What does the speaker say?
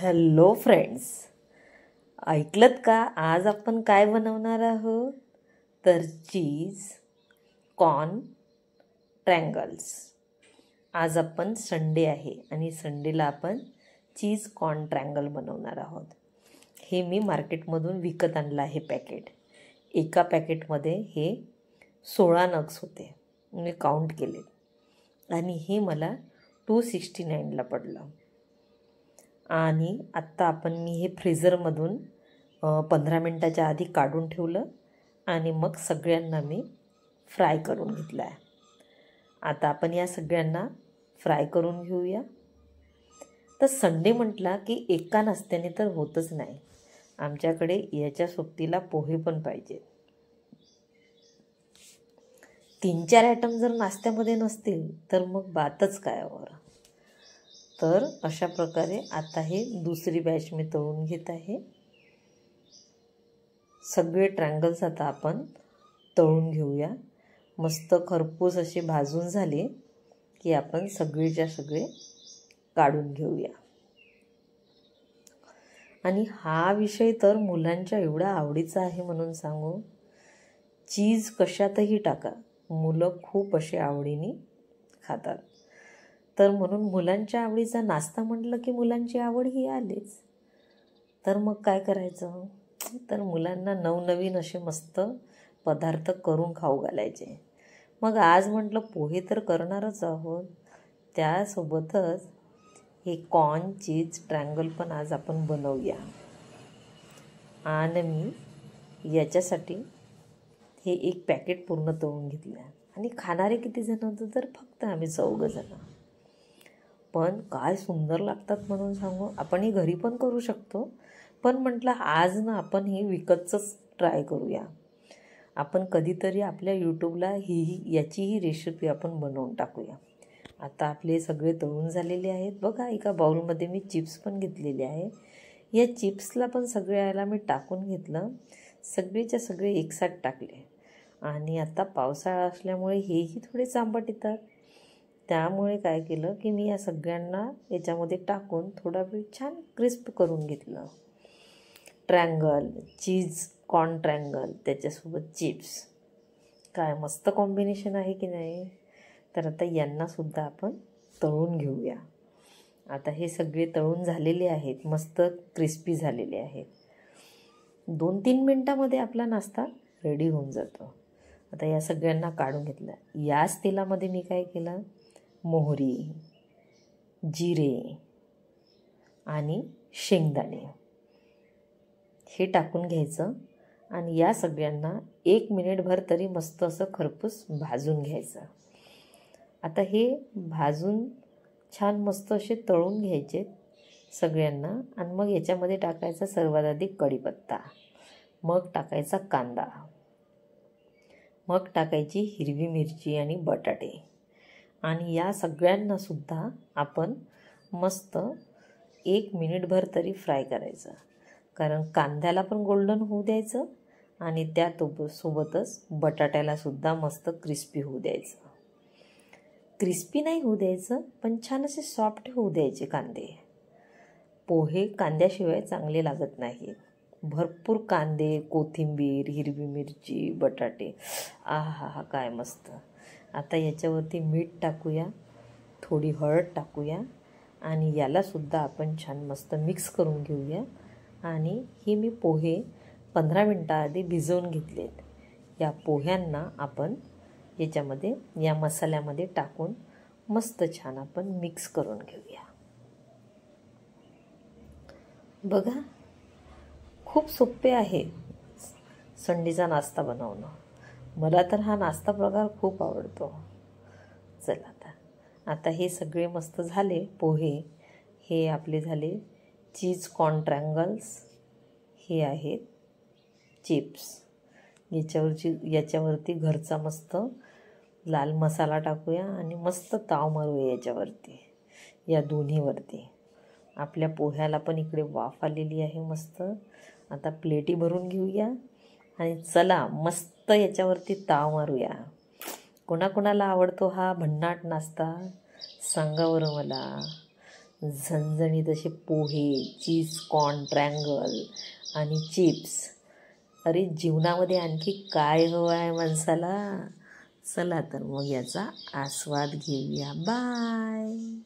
Hello friends, ऐकलत का? आज आपण काय बनवणार आहोत? तर चीज कॉर्न ट्रँगल्स. आज आपण संडे आहे आणि संडेला आपण चीज कॉर्न ट्रँगल बनवणार आहोत. हे मी मार्केटमधून विकत आणलं आहे पॅकेट. एका पॅकेटमध्ये हे 16 नग्स होते. मी काउंट केले आणि हे मला 269ला पडलं. आणि आत्ता मी हे फ्रीझरमधून 15 मिनटाच्या आधी काढून ठेवलं आणि मग सगळ्यांना मी फ्राय करून घेतलं आहे. आता आपण या सगळ्यांना फ्राय करून घेऊया. तर संडे म्हटला की एका नाश्त्याने तर होतच नाही. आमच्याकडे याच्या सोबतीला पोहे पण पाहिजे. 3-4 आयटम जर नाश्त्यामध्ये नसतील तर मग बातच काय वर. तर अशा प्रकारे आता हे दुसरी बॅच मी तळून घेत आहे. सगळे ट्रँगल्स आता आपण तळून घेऊया. मस्त खरपूस असे भाजून झाले की आपण सगळेच्या सगळे काढून घेऊया. आणि हा विषय तर मुलांच्या एवढा आवडीचा आहे म्हणून सांगू. चीज कशातही टाका, मुलं खूप असे आवडीने खातात. तर म्हणून मुलांच्या आवडीचा नाश्ता म्हटलं की मुलांची आवड ही आलीच. तर मग काय करायचं? तर मुलांना नवनवीन असे मस्त पदार्थ करून खाऊ घालायचे. मग आज म्हटलं पोहे तर करणारच आहोत, त्यासोबतच हे कॉर्न चीज ट्रँगल पण आज आपण बनवूया. आणि मी याच्यासाठी हे एक पॅकेट पूर्ण तळून घेतलं. आणि खाणारे किती जण होतं? तर फक्त आम्ही 4 जण. पण काय सुंदर लागतात म्हणून सांगू. आपण हे घरी पण करू शकतो, पण म्हटलं आज ना आपण हे विकतचंच ट्राय करूया. आपण कधीतरी आपल्या यूट्यूबला याचीही रेसिपी आपण बनवून टाकूया. आता आपले सगळे तळून झालेले आहेत. बघा, एका बाउलमध्ये मी चिप्स पण घेतलेले आहे. या चिप्सला पण सगळ्याला मी टाकून घेतलं. सगळेच्या सगळे एकसाथ टाकले. आणि आता पावसाळा असल्यामुळे हेही थोडे चांबट येतात. त्यामुळे काय केलं की मी या सगळ्यांना याच्यामध्ये टाकून थोडा वेळ छान क्रिस्प करून घेतलं. ट्रँगल, चीज कॉर्न ट्रँगल, त्याच्यासोबत चिप्स, काय मस्त कॉम्बिनेशन आहे की नाही? तर आता यांनासुद्धा आपण तळून घेऊया. आता हे सगळे तळून झालेले आहेत, मस्त क्रिस्पी झालेले आहेत. 2-3 मिनटामध्ये आपला नाश्ता रेडी होऊन जातो. आता या सगळ्यांना काढून घेतलं. याच तेलामध्ये मी काय केलं, मोहरी, जिरे आणि शेंगदाणे हे टाकून घ्यायचं. आणि या सगळ्यांना 1 मिनिटभर तरी मस्त असं खरपूस भाजून घ्यायचं. आता हे भाजून छान मस्त असे तळून घ्यायचे सगळ्यांना. आणि मग याच्यामध्ये टाकायचा सर्वात आधी कढीपत्ता, मग टाकायचा कांदा, मग टाकायची हिरवी मिरची आणि बटाटे. आणि या सगळ्यांनासुद्धा आपण मस्त 1 मिनिटभर तरी फ्राय करायचं. कारण कांद्याला पण गोल्डन होऊ द्यायचं आणि त्यासोबतच बटाट्यालासुद्धा मस्त क्रिस्पी होऊ द्यायचं. क्रिस्पी नाही होऊ द्यायचं, पण छान असे सॉफ्ट होऊ द्यायचे कांदे. पोहे कांद्याशिवाय चांगले लागत नाही. भरपूर कांदे, कोथिंबीर, हिरवी मिरची, बटाटे, आहा काय मस्त. आता याच्यावरती मीठ टाकूया, थोडी हळद टाकूया आणि यालासुद्धा आपण छान मस्त मिक्स करून घेऊया. आणि हे मी पोहे 15 मिनटाआधी भिजवून घेतलेत. या पोह्यांना आपण याच्यामध्ये या मसाल्यामध्ये टाकून मस्त छान आपण मिक्स करून घेऊया. बघा, खूप सोपे आहे संडेचा नाश्ता बनवणं. मला तर हा नाश्ता प्रकार खूप आवडतो. चला आता हे सगळे मस्त झाले पोहे. हे आपले झाले चीज कॉर्न ट्रँगल्स. हे आहेत चिप्स. याच्यावरती घरचा मस्त लाल मसाला टाकूया आणि मस्त ताव मारूया याच्यावरती, या दोन्हीवरती. आपल्या पोह्याला पण इकडे वाफ आलेली आहे मस्त. आता प्लेटी भरून घेऊया आणि चला मस्त याच्यावरती ताव मारूया. कोणाकोणाला आवडतो हा भन्नाट नाश्ता? सांगा बरं मला. झणझणीत असे पोहे, चीज कॉर्न ट्रँगल आणि चिप्स. अरे जीवनामध्ये आणखी काय हवं आहे माणसाला. चला तर मग याचा आस्वाद घेऊया. बाय.